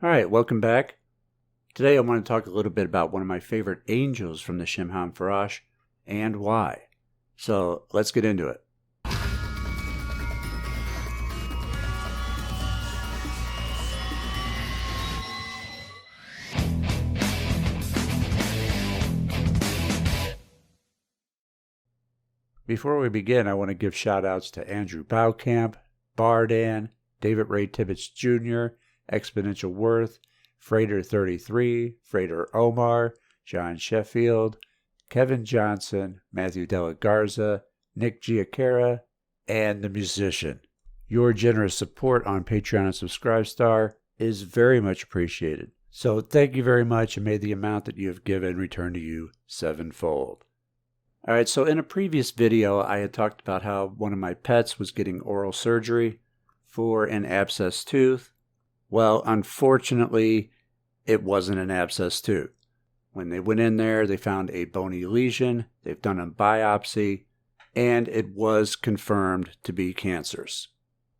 All right, welcome back. Today I want to talk a little bit about one of my favorite angels from the Shimham Farash and why. So let's get into it. Before we begin, I want to give shout-outs to Andrew Baukamp, Bardan, David Ray Tibbetts Jr., Exponential Worth, Frater 33, Frater Omar, John Sheffield, Kevin Johnson, Matthew Della Garza, Nick Giacara, and The Musician. Your generous support on Patreon and Subscribestar is very much appreciated. So thank you very much, and may the amount that you have given return to you sevenfold. Alright, so in a previous video, I had talked about how one of my pets was getting oral surgery for an abscess tooth. Well, unfortunately, it wasn't an abscess tooth. When they went in there, they found a bony lesion. They've done a biopsy, and it was confirmed to be cancerous.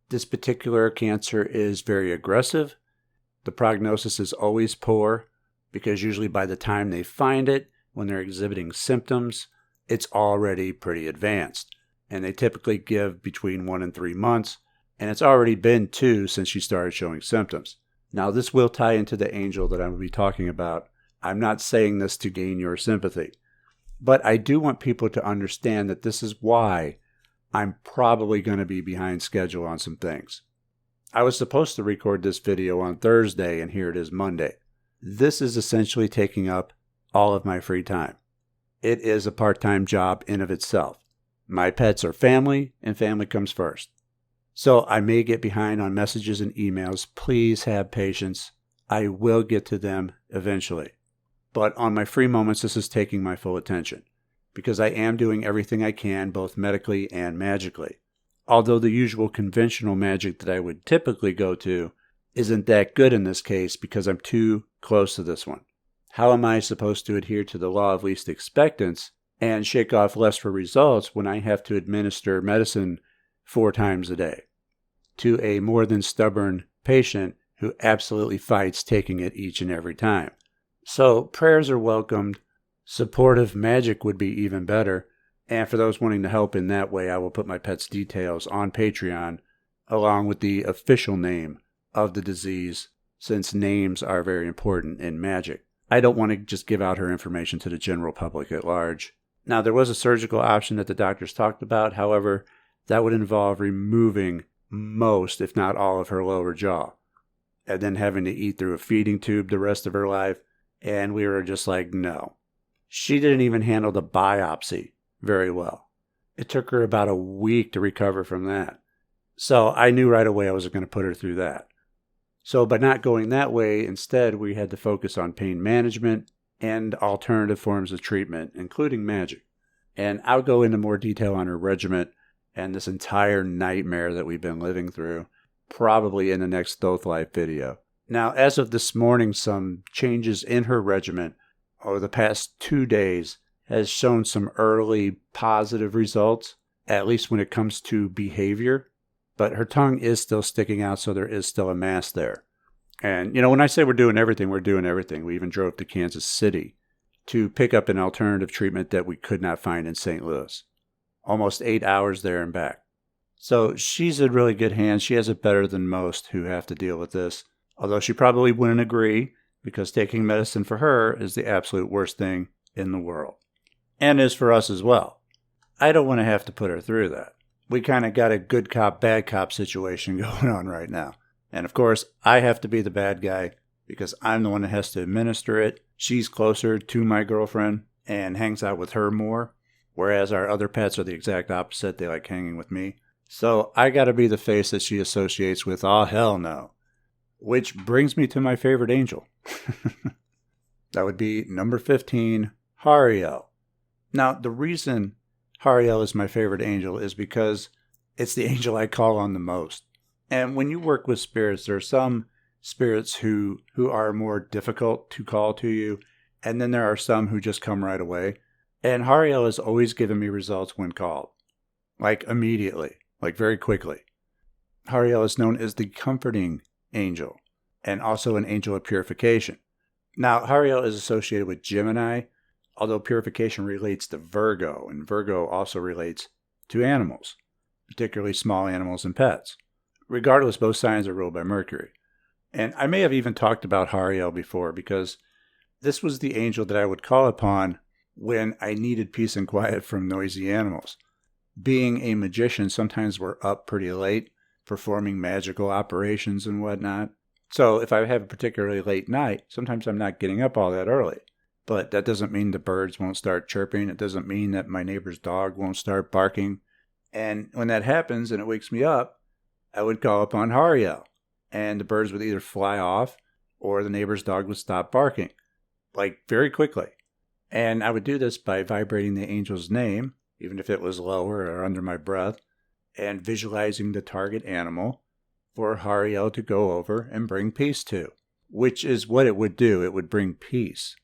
This particular cancer is very aggressive. The prognosis is always poor because usually by the time they find it, when they're exhibiting symptoms, it's already pretty advanced. And they typically give between 1 and 3 months, and it's already been 2 since she started showing symptoms. Now, this will tie into the angel that I'm going to be talking about. I'm not saying this to gain your sympathy, but I do want people to understand that this is why I'm probably going to be behind schedule on some things. I was supposed to record this video on Thursday, and here it is Monday. This is essentially taking up all of my free time. It is a part-time job in of itself. My pets are family, and family comes first. So I may get behind on messages and emails. Please have patience. I will get to them eventually. But on my free moments, this is taking my full attention because I am doing everything I can, both medically and magically. Although the usual conventional magic that I would typically go to isn't that good in this case because I'm too close to this one. How am I supposed to adhere to the law of least expectance and shake off less for results when I have to administer medicine 4 times a day to a more than stubborn patient who absolutely fights taking it each and every time? So prayers are welcomed. Supportive magic would be even better. And for those wanting to help in that way, I will put my pet's details on Patreon along with the official name of the disease, since names are very important in magic. I don't want to just give out her information to the general public at large. Now, there was a surgical option that the doctors talked about. However, that would involve removing most, if not all, of her lower jaw, and then having to eat through a feeding tube the rest of her life. And we were just like, no. She didn't even handle the biopsy very well. It took her about a week to recover from that. So I knew right away I wasn't going to put her through that. So by not going that way, instead we had to focus on pain management and alternative forms of treatment, including magic. And I'll go into more detail on her regimen and this entire nightmare that we've been living through, probably in the next Thoth Life video. Now, as of this morning, some changes in her regimen over the past 2 days has shown some early positive results, at least when it comes to behavior. But her tongue is still sticking out, so there is still a mass there. And, when I say we're doing everything, we're doing everything. We even drove to Kansas City to pick up an alternative treatment that we could not find in St. Louis. Almost 8 hours there and back. So she's in really good hands. She has it better than most who have to deal with this. Although she probably wouldn't agree, because taking medicine for her is the absolute worst thing in the world. And is for us as well. I don't want to have to put her through that. We kind of got a good cop, bad cop situation going on right now. And of course, I have to be the bad guy because I'm the one that has to administer it. She's closer to my girlfriend and hangs out with her more, whereas our other pets are the exact opposite. They like hanging with me. So I got to be the face that she associates with, oh hell no. Which brings me to my favorite angel. That would be number 15, Hariel. Now, the reason Hariel is my favorite angel is because it's the angel I call on the most. And when you work with spirits, there are some spirits who are more difficult to call to you, and then there are some who just come right away. And Hariel has always given me results when called. Like immediately, like very quickly. Hariel is known as the comforting angel. and also an angel of purification. Now, Hariel is associated with Gemini, although purification relates to Virgo, and Virgo also relates to animals, particularly small animals and pets. Regardless, both signs are ruled by Mercury. And I may have even talked about Hariel before because this was the angel that I would call upon when I needed peace and quiet from noisy animals. Being a magician, sometimes we're up pretty late performing magical operations and whatnot. So if I have a particularly late night, sometimes I'm not getting up all that early. But that doesn't mean the birds won't start chirping. It doesn't mean that my neighbor's dog won't start barking. And when that happens and it wakes me up, I would call upon Hariel. And the birds would either fly off or the neighbor's dog would stop barking, like very quickly. And I would do this by vibrating the angel's name, even if it was lower or under my breath, and visualizing the target animal for Hariel to go over and bring peace to, which is what it would do. It would bring peace.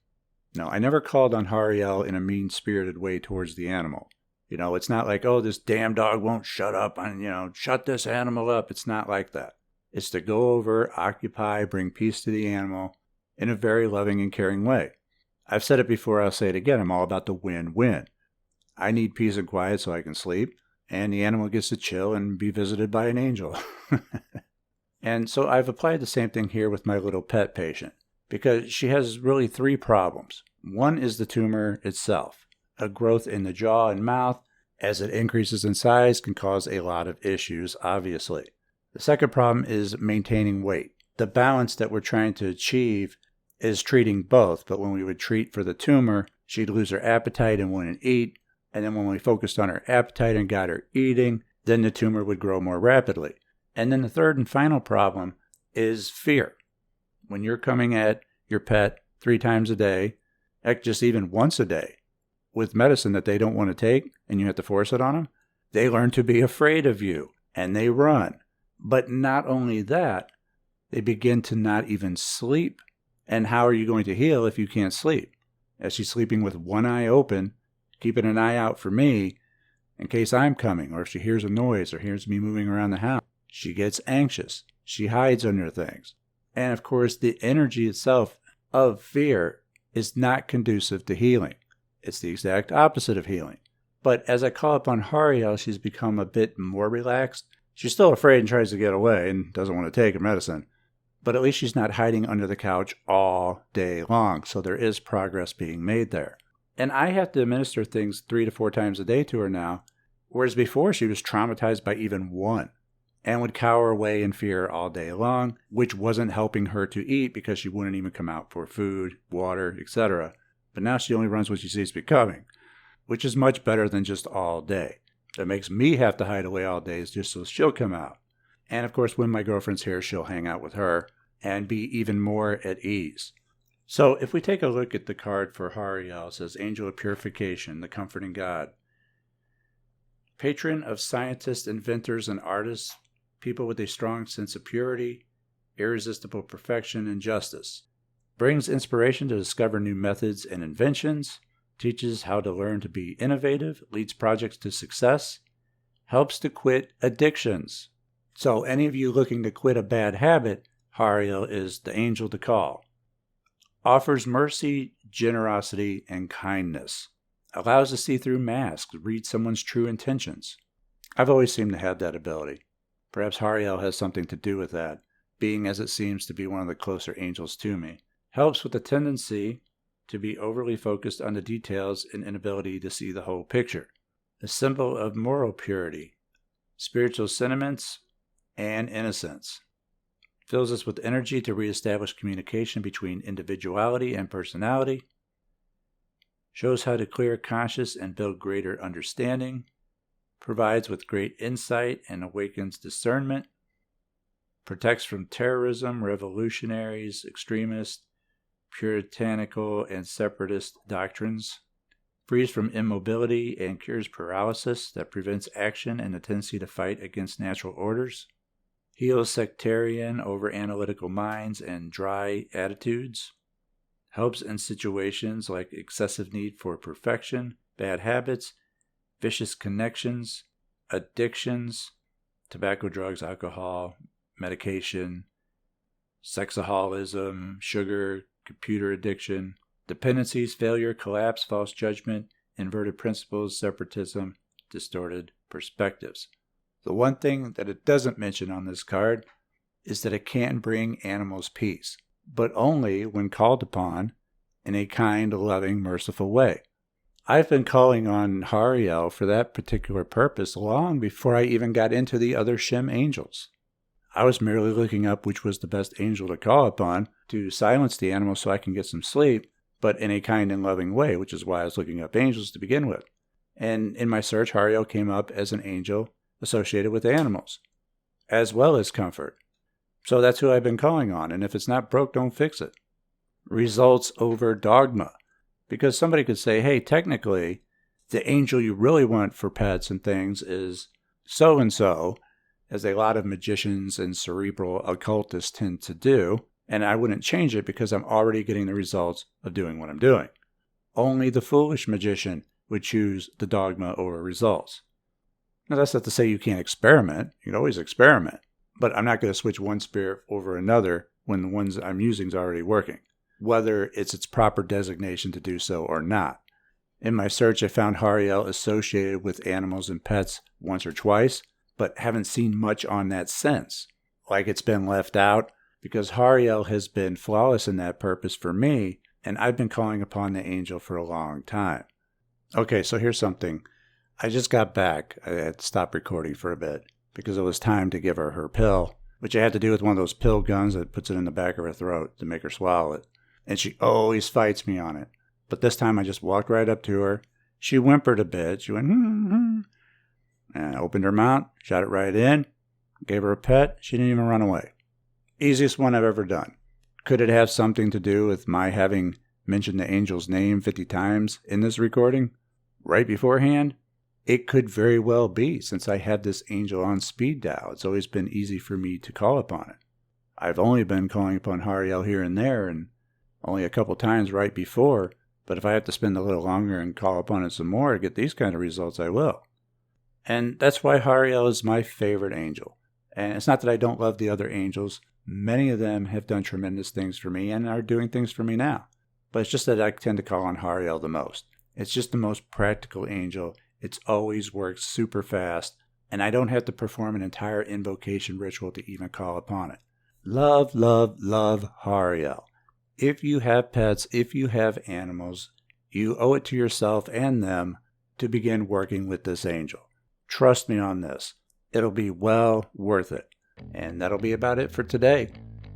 No, I never called on Hariel in a mean-spirited way towards the animal. It's not like, oh, this damn dog won't shut up and, shut this animal up. It's not like that. It's to go over, occupy, bring peace to the animal in a very loving and caring way. I've said it before, I'll say it again. I'm all about the win-win. I need peace and quiet so I can sleep, and the animal gets to chill and be visited by an angel. And so I've applied the same thing here with my little pet patient, because she has really 3 problems. One is the tumor itself. A growth in the jaw and mouth, as it increases in size, can cause a lot of issues, obviously. The second problem is maintaining weight. The balance that we're trying to achieve is treating both, but when we would treat for the tumor, she'd lose her appetite and wouldn't eat, and then when we focused on her appetite and got her eating, then the tumor would grow more rapidly. And then the third and final problem is fear. When you're coming at your pet 3 times a day, heck, just even once a day, with medicine that they don't want to take, and you have to force it on them, they learn to be afraid of you, and they run. But not only that, they begin to not even sleep. And how are you going to heal if you can't sleep? As she's sleeping with one eye open, keeping an eye out for me in case I'm coming, or if she hears a noise or hears me moving around the house, she gets anxious. She hides under things. And of course, the energy itself of fear is not conducive to healing. It's the exact opposite of healing. But as I call upon Hariel, she's become a bit more relaxed. She's still afraid and tries to get away and doesn't want to take her medicine. But at least she's not hiding under the couch all day long. So there is progress being made there. And I have to administer things 3 to 4 times a day to her now, whereas before she was traumatized by even 1 and would cower away in fear all day long, which wasn't helping her to eat because she wouldn't even come out for food, water, etc. But now she only runs when she sees me coming, which is much better than just all day. That makes me have to hide away all day is just so she'll come out. And of course, when my girlfriend's here, she'll hang out with her and be even more at ease. So if we take a look at the card for Hariel, it says Angel of Purification, the Comforting God. Patron of scientists, inventors, and artists, people with a strong sense of purity, irresistible perfection, and justice. Brings inspiration to discover new methods and inventions, teaches how to learn to be innovative, leads projects to success, helps to quit addictions. So any of you looking to quit a bad habit, Hariel is the angel to call. Offers mercy, generosity, and kindness. Allows to see through masks, read someone's true intentions. I've always seemed to have that ability. Perhaps Hariel has something to do with that, being as it seems to be one of the closer angels to me. Helps with the tendency to be overly focused on the details and inability to see the whole picture. A symbol of moral purity, spiritual sentiments, and innocence. Fills us with energy to reestablish communication between individuality and personality. Shows how to clear conscious and build greater understanding. Provides with great insight and awakens discernment. Protects from terrorism, revolutionaries, extremists, puritanical and separatist doctrines. Frees from immobility and cures paralysis that prevents action and the tendency to fight against natural orders. Heals sectarian, over-analytical minds and dry attitudes. Helps in situations like excessive need for perfection, bad habits, vicious connections, addictions, tobacco, drugs, alcohol, medication, sexaholism, sugar, computer addiction, dependencies, failure, collapse, false judgment, inverted principles, separatism, distorted perspectives. The one thing that it doesn't mention on this card is that it can bring animals peace, but only when called upon in a kind, loving, merciful way. I've been calling on Hariel for that particular purpose long before I even got into the other Shem angels. I was merely looking up which was the best angel to call upon to silence the animal so I can get some sleep, but in a kind and loving way, which is why I was looking up angels to begin with. And in my search, Hariel came up as an angel associated with animals, as well as comfort. So that's who I've been calling on, and if it's not broke, don't fix it. Results over dogma. Because somebody could say, hey, technically, the angel you really want for pets and things is so-and-so, as a lot of magicians and cerebral occultists tend to do, and I wouldn't change it because I'm already getting the results of doing what I'm doing. Only the foolish magician would choose the dogma over results. Now, that's not to say you can't experiment. You can always experiment. But I'm not going to switch one spirit over another when the ones I'm using is already working, whether it's its proper designation to do so or not. In my search, I found Hariel associated with animals and pets once or twice, but haven't seen much on that since. Like it's been left out, because Hariel has been flawless in that purpose for me, and I've been calling upon the angel for a long time. Okay, so here's something. I just got back. I had to stop recording for a bit because it was time to give her pill, which I had to do with one of those pill guns that puts it in the back of her throat to make her swallow it. And she always fights me on it. But this time I just walked right up to her. She whimpered a bit. She went, And I opened her mouth, shot it right in, gave her a pet. She didn't even run away. Easiest one I've ever done. Could it have something to do with my having mentioned the angel's name 50 times in this recording right beforehand? It could very well be, since I had this angel on speed dial. It's always been easy for me to call upon it. I've only been calling upon Hariel here and there, and only a couple times right before, but if I have to spend a little longer and call upon it some more to get these kind of results, I will. And that's why Hariel is my favorite angel. And it's not that I don't love the other angels. Many of them have done tremendous things for me and are doing things for me now. But it's just that I tend to call on Hariel the most. It's just the most practical angel. It's always worked super fast, and I don't have to perform an entire invocation ritual to even call upon it. Love, love, love Hariel. If you have pets, if you have animals, you owe it to yourself and them to begin working with this angel. Trust me on this. It'll be well worth it. And that'll be about it for today.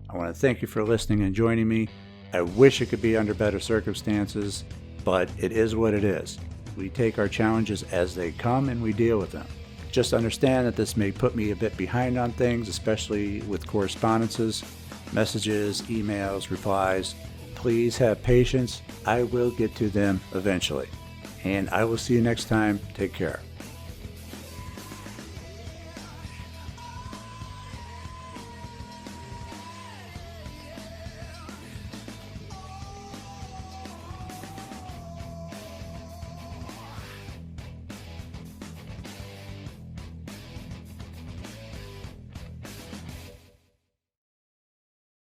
I want to thank you for listening and joining me. I wish it could be under better circumstances, but it is what it is. We take our challenges as they come and we deal with them. Just understand that this may put me a bit behind on things, especially with correspondences, messages, emails, replies. Please have patience. I will get to them eventually. And I will see you next time. Take care.